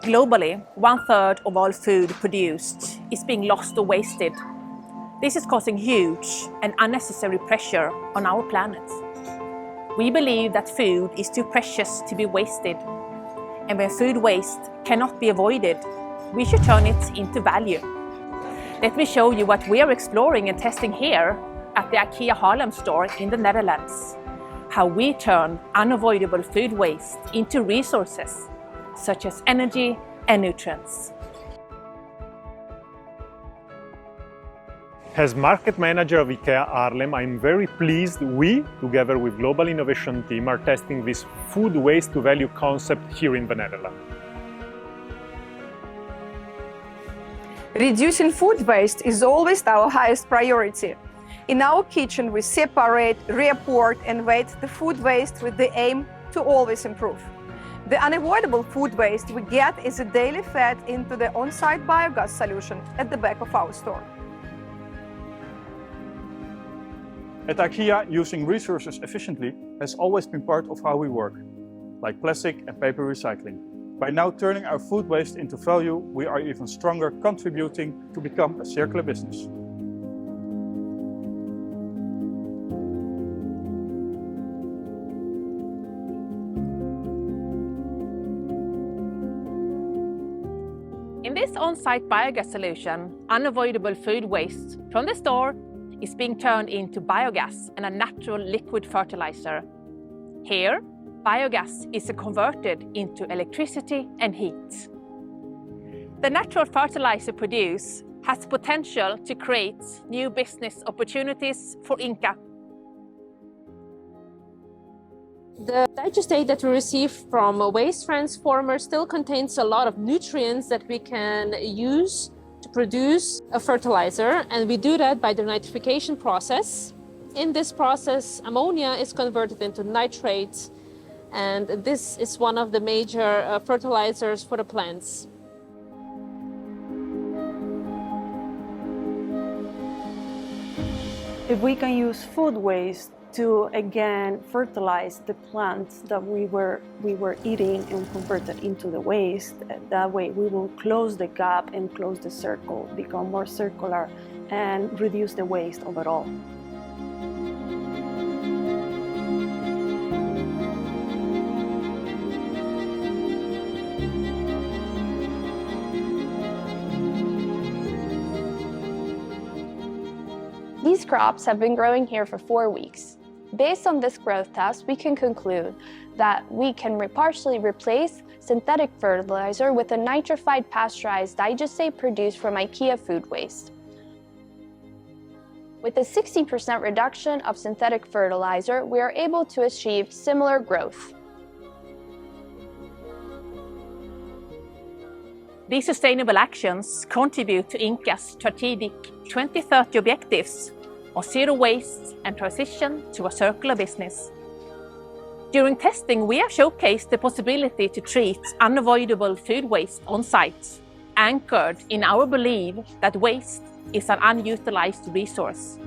Globally, 1/3 of all food produced is being lost or wasted. This is causing huge and unnecessary pressure on our planet. We believe that food is too precious to be wasted, and when food waste cannot be avoided, we should turn it into value. Let me show you what we are exploring and testing here at the IKEA Haarlem store in the Netherlands. How we turn unavoidable food waste into resources, such as energy and nutrients. As market manager of IKEA Haarlem, I'm very pleased we, together with Global Innovation Team, are testing this food waste to value concept here in the Netherlands. Reducing food waste is always our highest priority. In our kitchen, we separate, report and weight the food waste with the aim to always improve. The unavoidable food waste we get is daily fed into the on-site biogas solution at the back of our store. At IKEA, using resources efficiently has always been part of how we work, like plastic and paper recycling. By now turning our food waste into value, we are even stronger contributing to become a circular business. In this on-site biogas solution, unavoidable food waste from the store is being turned into biogas and a natural liquid fertilizer. Here, biogas is converted into electricity and heat. The natural fertilizer produced has potential to create new business opportunities for Inca. The digestate that we receive from a waste transformer still contains a lot of nutrients that we can use to produce a fertilizer, and we do that by the nitrification process. In this process, ammonia is converted into nitrate, and this is one of the major fertilizers for the plants. If we can use food waste to again fertilize the plants that we were eating and convert it into the waste, that way we will close the gap and close the circle, become more circular and reduce the waste overall. These crops have been growing here for 4 weeks. Based on this growth test, we can conclude that we can partially replace synthetic fertilizer with a nitrified pasteurized digestate produced from IKEA food waste. With a 60% reduction of synthetic fertilizer, we are able to achieve similar growth. These sustainable actions contribute to Inca's strategic 2030 objectives of zero waste and transition to a circular business. During testing, we have showcased the possibility to treat unavoidable food waste on site, anchored in our belief that waste is an unutilized resource.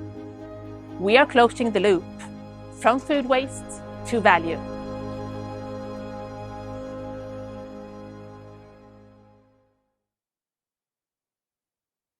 We are closing the loop from food waste to value.